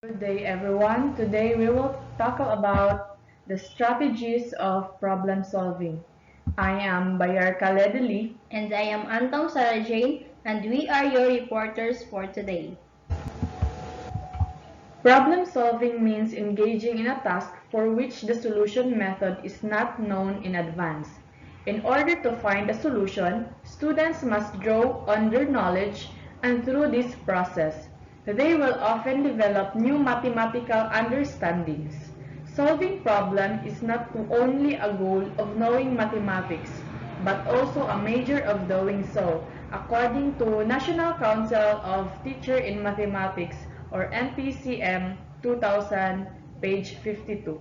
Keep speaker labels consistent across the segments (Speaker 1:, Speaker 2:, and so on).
Speaker 1: Good day, everyone. Today we will talk about the strategies of problem solving. I am Bayarka Ledilie.
Speaker 2: And I am Sarah Jane, and we are your reporters for today.
Speaker 1: Problem solving means engaging in a task for which the solution method is not known in advance. In order to find a solution, students must draw on their knowledge, and through this process, they will often develop new mathematical understandings. Solving problem is not only a goal of knowing mathematics, but also a measure of doing so, according to National Council of Teacher in Mathematics or NPCM 2000, page 52.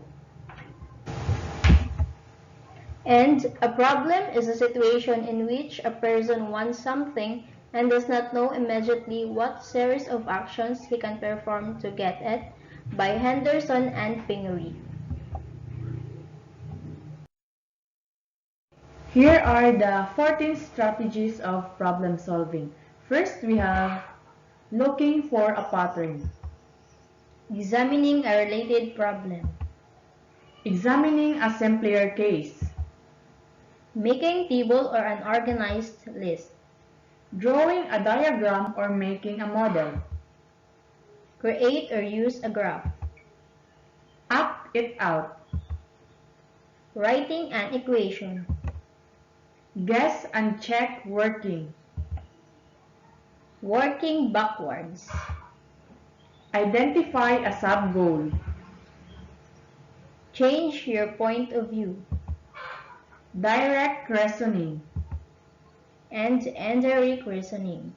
Speaker 2: And a problem is a situation in which a person wants something and does not know immediately what series of actions he can perform to get it, by Henderson and Pingery.
Speaker 1: Here are the 14 strategies of problem solving. First, we have looking for a pattern,
Speaker 2: Examining a related problem.
Speaker 1: examining a simpler case,
Speaker 2: Making table or an organized list.
Speaker 1: drawing a diagram or making a model,
Speaker 2: Create or use a graph.
Speaker 1: act it out,
Speaker 2: Writing an equation.
Speaker 1: guess and check working,
Speaker 2: Working backwards.
Speaker 1: identify a sub-goal,
Speaker 2: Change your point of view.
Speaker 1: direct reasoning,
Speaker 2: And indirect reasoning.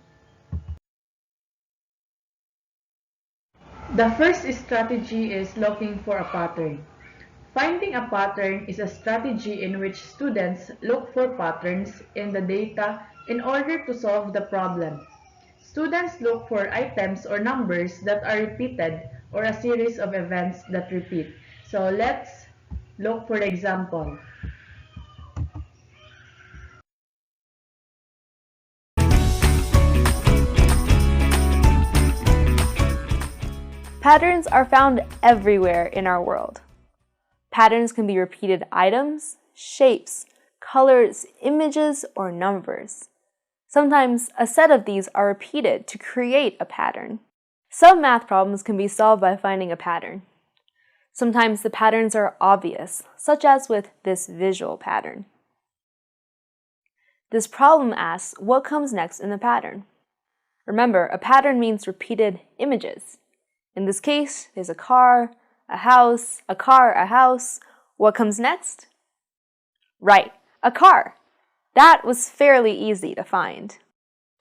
Speaker 1: The first strategy is looking for a pattern. Finding a pattern is a strategy in which students look for patterns in the data in order to solve the problem. Students look for items or numbers that are repeated or a series of events that repeat. So let's look for the example.
Speaker 3: Patterns are found everywhere in our world. Patterns can be repeated items, shapes, colors, images, or numbers. Sometimes a set of these are repeated to create a pattern. Some math problems can be solved by finding a pattern. Sometimes the patterns are obvious, such as with this visual pattern. This problem asks what comes next in the pattern. Remember, a pattern means repeated images. In this case, there's a car, a house, a car, a house. What comes next? Right, a car. That was fairly easy to find.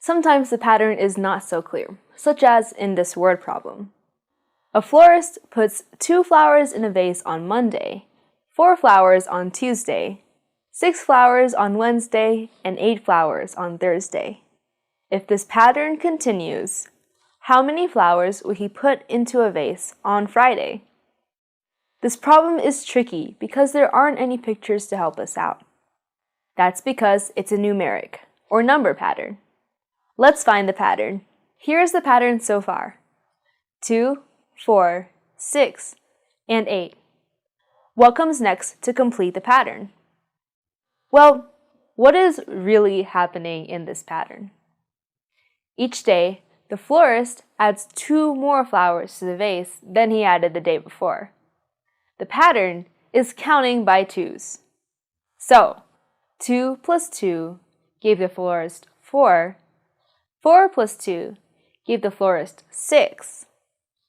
Speaker 3: Sometimes the pattern is not so clear, such as in this word problem. A florist puts 2 flowers in a vase on Monday, 4 flowers on Tuesday, 6 flowers on Wednesday, and 8 flowers on Thursday. If this pattern continues, how many flowers will he put into a vase on Friday? This problem is tricky because there aren't any pictures to help us out. That's because it's a numeric, or number pattern. Let's find the pattern. Here's the pattern so far. 2, 4, 6, and 8. What comes next to complete the pattern? Well, what is really happening in this pattern? Each day, the florist adds 2 more flowers to the vase than he added the day before. The pattern is counting by 2s. So, 2 plus 2 gave the florist 4. 4 plus 2 gave the florist 6.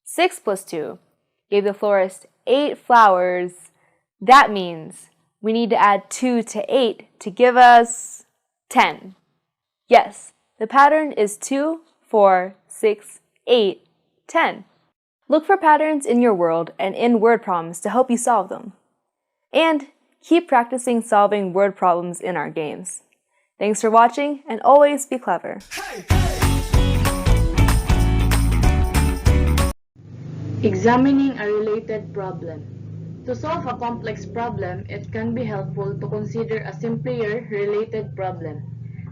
Speaker 3: 6 plus 2 gave the florist 8 flowers. That means we need to add 2 to 8 to give us 10. Yes, the pattern is 2, 4, 6, 8, 10. Look for patterns in your world and in word problems to help you solve them. And keep practicing solving word problems in our games. Thanks for watching, and always be clever.
Speaker 1: Examining a related problem. To solve a complex problem, it can be helpful to consider a simpler related problem.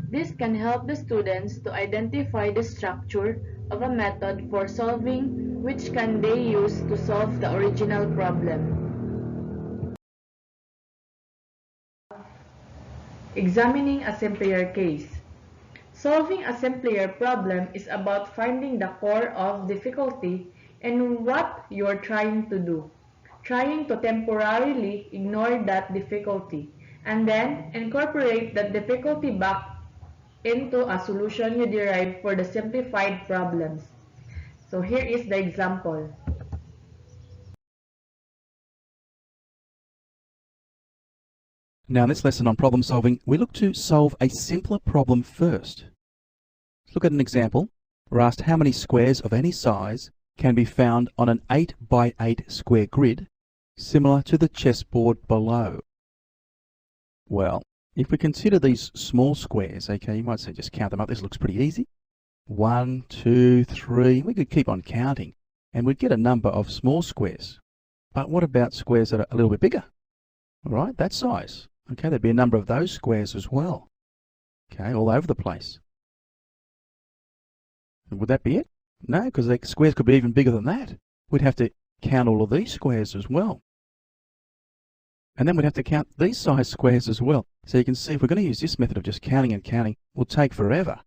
Speaker 1: This can help the students to identify the structure of a method for solving which can they use to solve the original problem. Examining a simpler case. Solving a simpler problem is about finding the core of difficulty and what you are trying to do. Trying to temporarily ignore that difficulty and then incorporate that difficulty back into a solution you derive for the simplified problems. So here is the example.
Speaker 4: Now in this lesson on problem solving, we look to solve a simpler problem first. Let's look at an example. We're asked how many squares of any size can be found on an 8 by 8 square grid, similar to the chessboard below. Well, if we consider these small squares, okay, you might say just count them up. This looks pretty easy. 1, 2, 3. We could keep on counting and we'd get a number of small squares. But what about squares that are a little bit bigger? All right, that size. Okay, there'd be a number of those squares as well. Okay, all over the place. Would that be it? No, because the squares could be even bigger than that. We'd have to count all of these squares as well. And then we'd have to count these size squares as well. So you can see if we're going to use this method of just counting and counting, will take forever.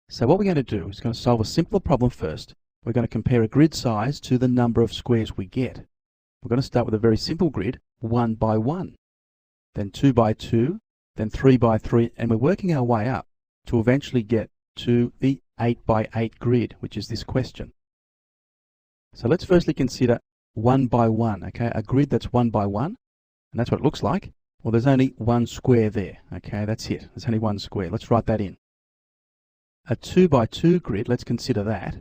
Speaker 4: So what we're going to do is going to solve a simpler problem first. We're going to compare a grid size to the number of squares we get. We're going to start with a very simple grid, 1 by 1. Then 2 by 2, then 3 by 3, and we're working our way up to eventually get to the 8 by 8 grid, which is this question. So let's firstly consider 1 by 1, okay, a grid that's 1 by 1, and that's what it looks like. Well, there's only one square there, okay, that's it. There's only one square. Let's write that in. A 2 by 2 grid, let's consider that.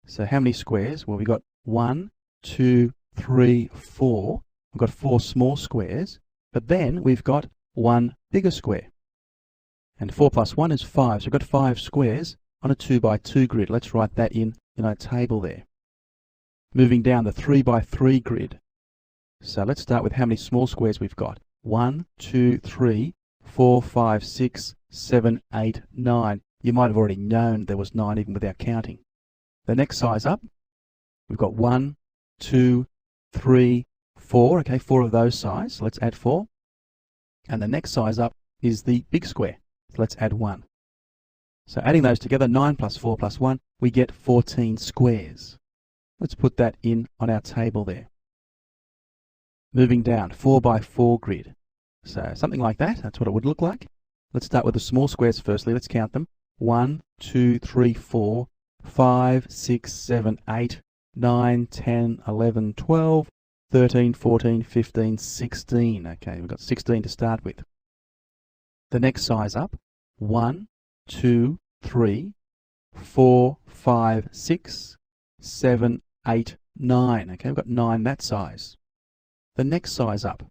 Speaker 4: So how many squares? Well, we've got 1, 2, 3, 4. We've got 4 small squares. But then we've got one bigger square. And 4 plus 1 is 5. So we've got 5 squares on a 2 by 2 grid. Let's write that in our table there. Moving down the 3 by 3 grid. So let's start with how many small squares we've got. 1, 2, 3, 4, 5, 6, 7, 8, 9. You might have already known there was 9 even without counting. The next size up, we've got 1, 2, 3, 4, okay, 4 of those size, so let's add 4. And the next size up is the big square, so let's add 1. So adding those together, 9 plus 4 plus 1, we get 14 squares. Let's put that in on our table there. Moving down, 4 by 4 grid. So something like that, that's what it would look like. Let's start with the small squares firstly, let's count them. 1, 2, 3, 4, 5, 6, 7, 8, 9, 10, 11, 12, 13, 14, 15, 16. Okay, we've got 16 to start with. The next size up, 1, 2, 3, 4, 5, 6, 7, 8, 9. Okay, we've got 9 that size. The next size up,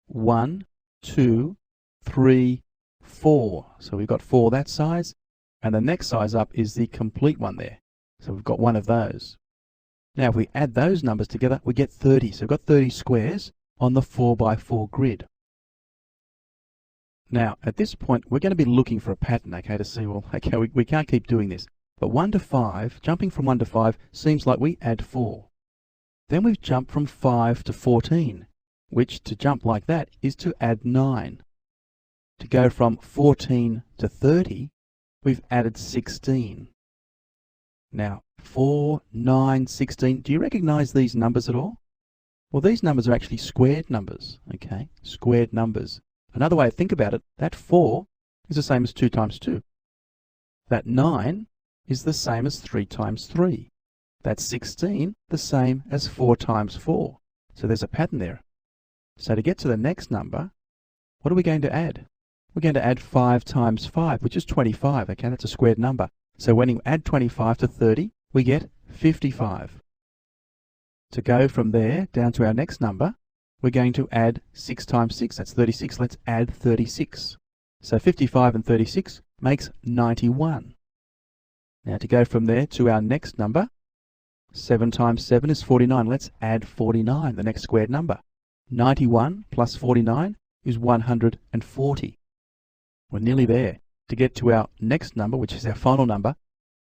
Speaker 4: 1, 2, 3, 4. So we've got 4 that size. And the next size up is the complete one there. So we've got one of those. Now if we add those numbers together, we get 30. So we've got 30 squares on the 4 by 4 grid. Now at this point, we're going to be looking for a pattern, okay, to see, well, okay, we can't keep doing this. But 1 to 5, jumping from 1 to 5, seems like we add 4. Then we've jumped from 5 to 14, which to jump like that is to add 9. To go from 14 to 30, we've added 16. Now, 4, 9, 16, do you recognize these numbers at all? Well, these numbers are actually squared numbers, okay? Squared numbers. Another way to think about it, that 4 is the same as 2 times 2. That 9 is the same as 3 times 3. That's 16, the same as 4 times 4. So there's a pattern there. So to get to the next number, what are we going to add? We're going to add 5 times 5, which is 25. Okay, that's a squared number. So when you add 25 to 30, we get 55. To go from there down to our next number, we're going to add 6 times 6. That's 36. Let's add 36. So 55 and 36 makes 91. Now to go from there to our next number, 7 times 7 is 49. Let's add 49, the next squared number. 91 plus 49 is 140. We're nearly there. to get to our next number, which is our final number.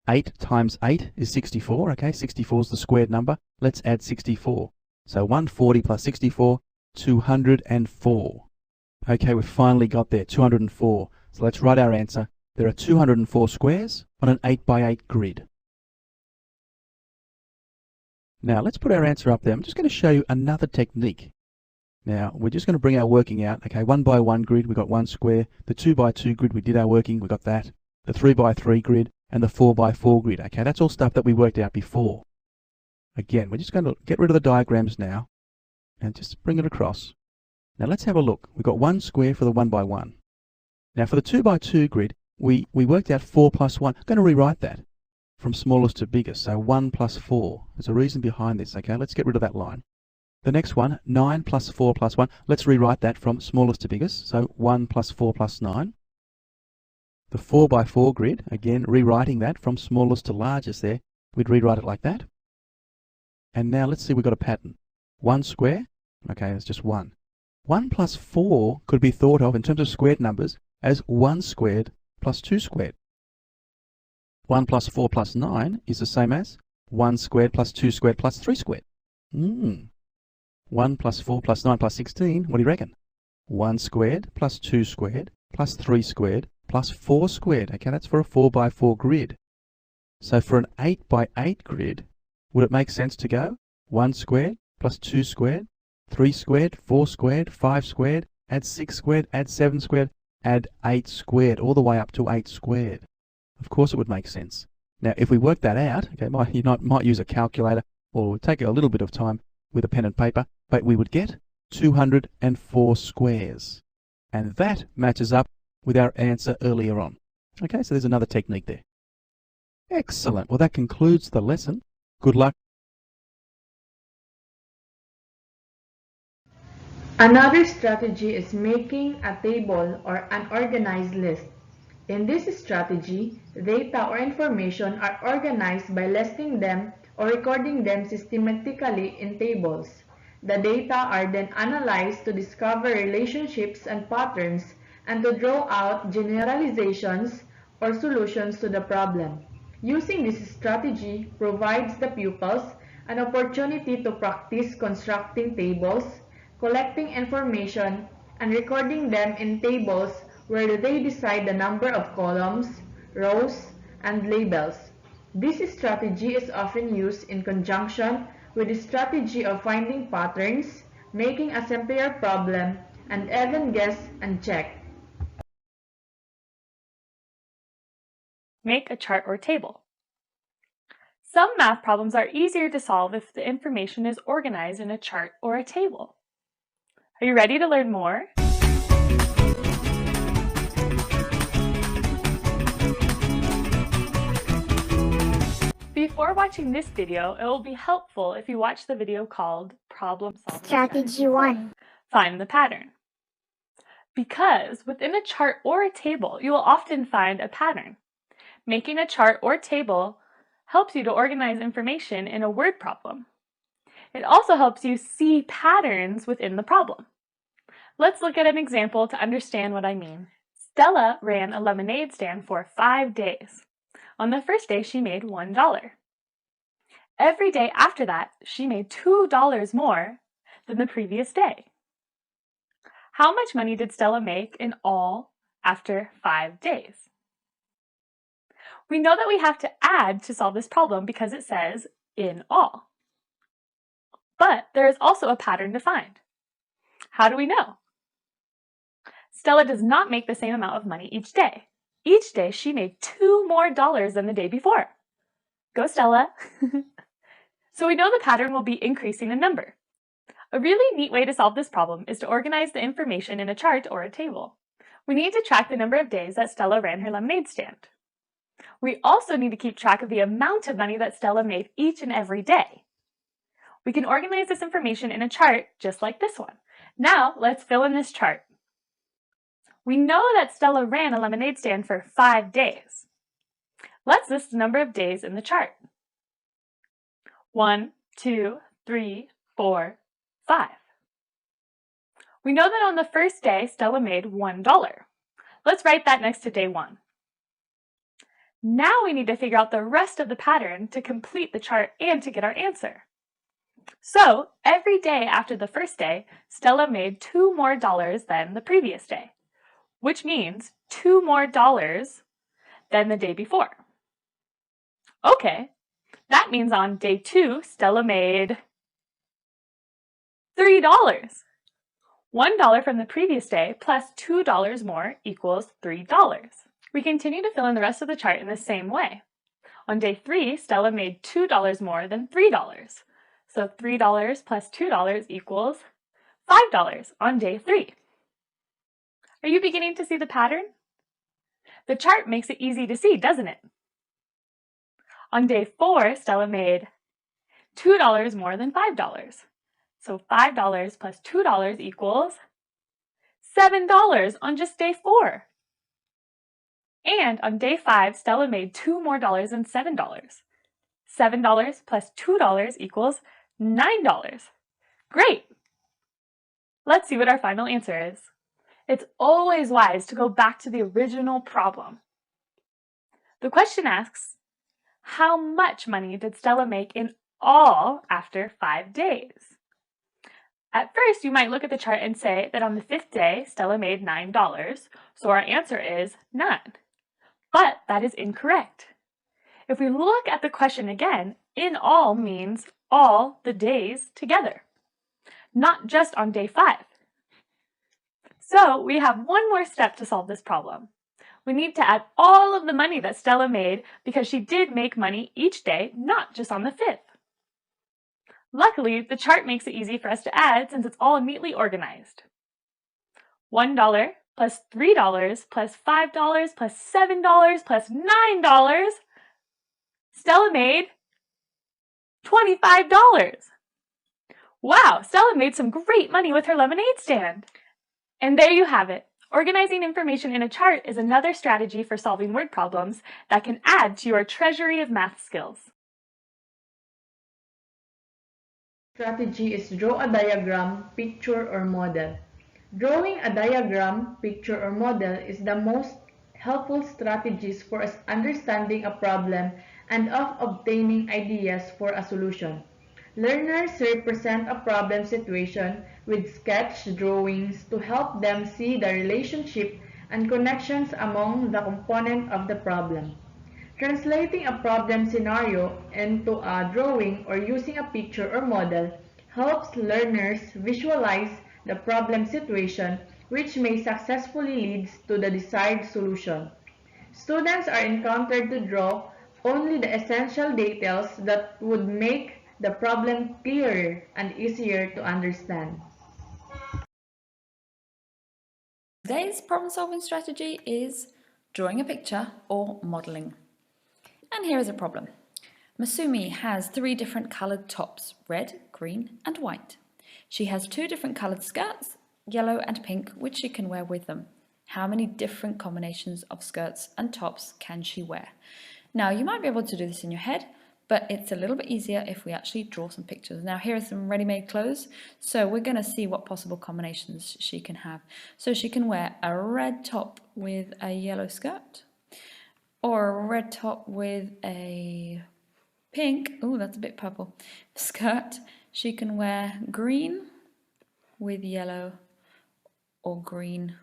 Speaker 4: 8 times 8 is 64, okay? 64 is the squared number. Let's add 64. So 140 plus 64, 204. Okay, we've finally got there, 204. So let's write our answer. There are 204 squares on an 8 by 8 grid. Now let's put our answer up there. I'm just going to show you another technique. Now we're just going to bring our working out. Okay, 1 by 1 grid, we got 1 square. The 2 by 2 grid, we did our working, we got that. The 3 by 3 grid and the 4 by 4 grid. Okay, that's all stuff that we worked out before. Again, we're just going to get rid of the diagrams now and just bring it across. Now let's have a look. We've got 1 square for the 1 by 1. Now for the 2 by 2 grid, we worked out 4 plus 1. I'm going to rewrite that from smallest to biggest. So 1 plus 4. There's a reason behind this. Okay, let's get rid of that line. The next one, 9 plus 4 plus 1. Let's rewrite that from smallest to biggest. So 1 plus 4 plus 9. The 4 by 4 grid, again, rewriting that from smallest to largest there. We'd rewrite it like that. And now let's see, we've got a pattern. 1 square, okay, it's just 1. 1 plus 4 could be thought of in terms of squared numbers as 1 squared plus 2 squared. 1 plus 4 plus 9 is the same as 1 squared plus 2 squared plus 3 squared. 1 plus 4 plus 9 plus 16, what do you reckon? 1 squared plus 2 squared plus 3 squared plus 4 squared. Okay, that's for a 4 by 4 grid. So for an 8 by 8 grid, would it make sense to go 1 squared plus 2 squared, 3 squared, 4 squared, 5 squared, add 6 squared, add 7 squared, add 8 squared, all the way up to 8 squared? Of course it would make sense. Now if we work that out, okay, you might use a calculator or take a little bit of time with a pen and paper, but we would get 204 squares. And that matches up with our answer earlier on. Okay, so there's another technique there. Excellent. Well, that concludes the lesson. Good luck.
Speaker 1: Another strategy is making a table or an organized list. In this strategy, data or information are organized by listing them or recording them systematically in tables. The data are then analyzed to discover relationships and patterns and to draw out generalizations or solutions to the problem. Using this strategy provides the pupils an opportunity to practice constructing tables, collecting information, and recording them in tables where they decide the number of columns, rows, and labels. This strategy is often used in conjunction with the strategy of finding patterns, making a simpler problem, and even guess and check.
Speaker 3: Make a chart or table. Some math problems are easier to solve if the information is organized in a chart or a table. Are you ready to learn more? Before watching this video, it will be helpful if you watch the video called Problem Solving
Speaker 5: Strategy 1.
Speaker 3: Find the pattern. Because within a chart or a table, you will often find a pattern. Making a chart or table helps you to organize information in a word problem. It also helps you see patterns within the problem. Let's look at an example to understand what I mean. Stella ran a lemonade stand for 5 days. On the first day, she made $1. Every day after that, she made $2 more than the previous day. How much money did Stella make in all after 5 days? We know that we have to add to solve this problem because it says in all. But there is also a pattern to find. How do we know? Stella does not make the same amount of money each day. Each day she made $2 more than the day before. Go Stella! So we know the pattern will be increasing in number. A really neat way to solve this problem is to organize the information in a chart or a table. We need to track the number of days that Stella ran her lemonade stand. We also need to keep track of the amount of money that Stella made each and every day. We can organize this information in a chart just like this one. Now let's fill in this chart. We know that Stella ran a lemonade stand for 5 days. Let's list the number of days in the chart. 1, 2, 3, 4, 5. We know that on the first day, Stella made $1. Let's write that next to day 1. Now we need to figure out the rest of the pattern to complete the chart and to get our answer. So, every day after the first day, Stella made $2 more than the previous day, which means $2 more than the day before. Okay, that means on day 2, Stella made $3. $1 from the previous day plus $2 more equals $3. We continue to fill in the rest of the chart in the same way. On day 3, Stella made $2 more than $3. So $3 plus $2 equals $5 on day 3. Are you beginning to see the pattern? The chart makes it easy to see, doesn't it? On day 4, Stella made $2 more than $5. So $5 plus $2 equals $7 on just day 4. And on day 5, Stella made $2 more than $7. $7 plus $2 equals $9. Great! Let's see what our final answer is. It's always wise to go back to the original problem. The question asks, how much money did Stella make in all after 5 days? At first, you might look at the chart and say that on the 5th day, Stella made $9, so our answer is none. But that is incorrect. If we look at the question again, in all means all the days together, not just on day 5. So we have one more step to solve this problem. We need to add all of the money that Stella made because she did make money each day, not just on the 5th. Luckily, the chart makes it easy for us to add since it's all neatly organized. $1 plus $3 plus $5 plus $7 plus $9. Stella made $25. Wow, Stella made some great money with her lemonade stand. And there you have it. Organizing information in a chart is another strategy for solving word problems that can add to your treasury of math skills.
Speaker 1: Strategy is draw a diagram, picture, or model. Drawing a diagram, picture, or model is the most helpful strategies for us understanding a problem and of obtaining ideas for a solution. Learners represent a problem situation with sketch drawings to help them see the relationship and connections among the components of the problem. Translating a problem scenario into a drawing or using a picture or model helps learners visualize the problem situation, which may successfully lead to the desired solution. Students are encountered to draw only the essential details that would make the problem clearer and easier to understand.
Speaker 5: Today's problem-solving strategy is drawing a picture or modelling. And here is a problem. Masumi has 3 different coloured tops, red, green and white. She has 2 different coloured skirts, yellow and pink, which she can wear with them. How many different combinations of skirts and tops can she wear? Now, you might be able to do this in your head, but it's a little bit easier if we actually draw some pictures. Now, here are some ready-made clothes, so we're going to see what possible combinations she can have. So she can wear a red top with a yellow skirt, or a red top with a pink, oh, that's a bit purple, skirt. She can wear green with yellow or green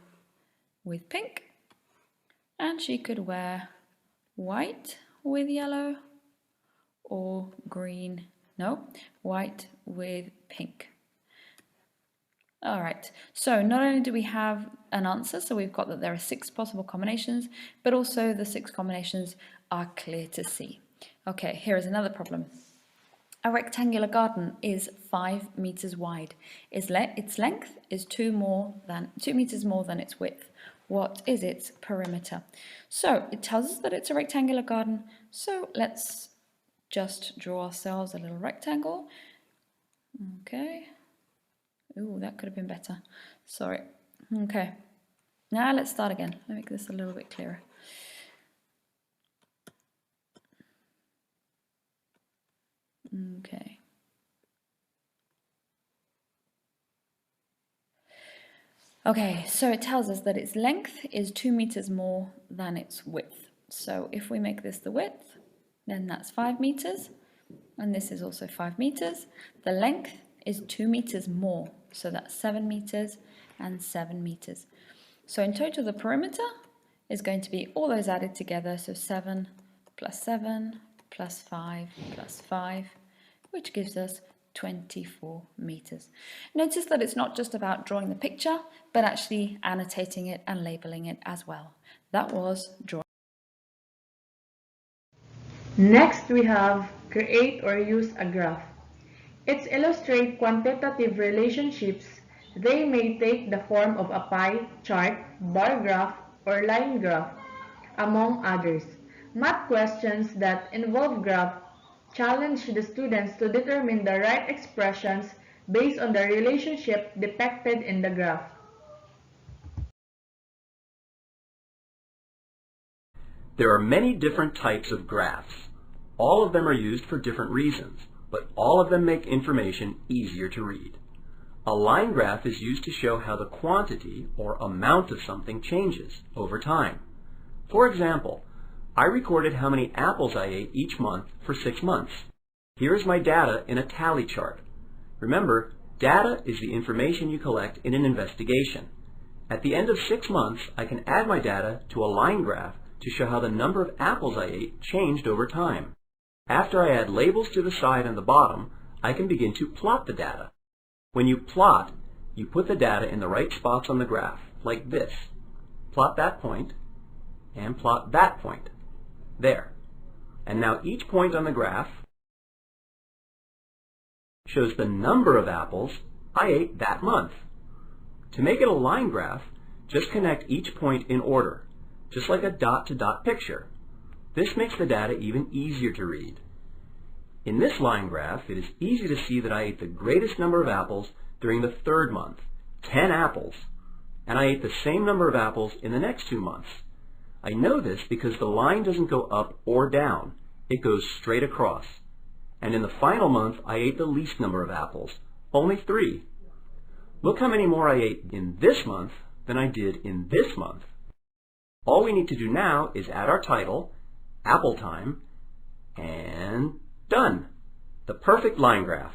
Speaker 5: with pink. And she could wear white with yellow or green, no, white with pink. All right, so not only do we have an answer, so we've got that there are 6 possible combinations, but also the 6 combinations are clear to see. Okay, here is another problem. A rectangular garden is 5 meters wide. Its length is 2 meters more than its width. What is its perimeter? So it tells us that it's a rectangular garden, so let's just draw ourselves a little rectangle. Okay. Ooh, that could have been better. Sorry. Okay. Now let's start again. Let me make this a little bit clearer. Okay. Okay, so it tells us that its length is 2 meters more than its width. So if we make this the width, then that's 5 meters, and this is also 5 meters. The length is 2 meters more, so that's 7 meters and 7 meters. So in total, the perimeter is going to be all those added together, so 7 plus 7 plus 5 plus 5, which gives us 24 meters. Notice that it's not just about drawing the picture, but actually annotating it and labeling it as well. That was drawing.
Speaker 1: Next, we have create or use a graph. It's illustrate quantitative relationships. They may take the form of a pie chart, bar graph, or line graph, among others. Math questions that involve graph challenge the students to determine the right expressions based on the relationship depicted in the graph.
Speaker 6: There are many different types of graphs. All of them are used for different reasons, but all of them make information easier to read. A line graph is used to show how the quantity or amount of something changes over time. For example, I recorded how many apples I ate each month for 6 months. Here is my data in a tally chart. Remember, data is the information you collect in an investigation. At the end of 6 months, I can add my data to a line graph to show how the number of apples I ate changed over time. After I add labels to the side and the bottom, I can begin to plot the data. When you plot, you put the data in the right spots on the graph, like this. Plot that point, and plot that point. There. And now each point on the graph shows the number of apples I ate that month. To make it a line graph, just connect each point in order, just like a dot-to-dot picture. This makes the data even easier to read. In this line graph, it is easy to see that I ate the greatest number of apples during the 3rd month, 10 apples, and I ate the same number of apples in the next 2 months. I know this because the line doesn't go up or down, it goes straight across. And in the final month, I ate the least number of apples, only 3. Look how many more I ate in this month than I did in this month. All we need to do now is add our title, Apple Time, and done! The perfect line graph.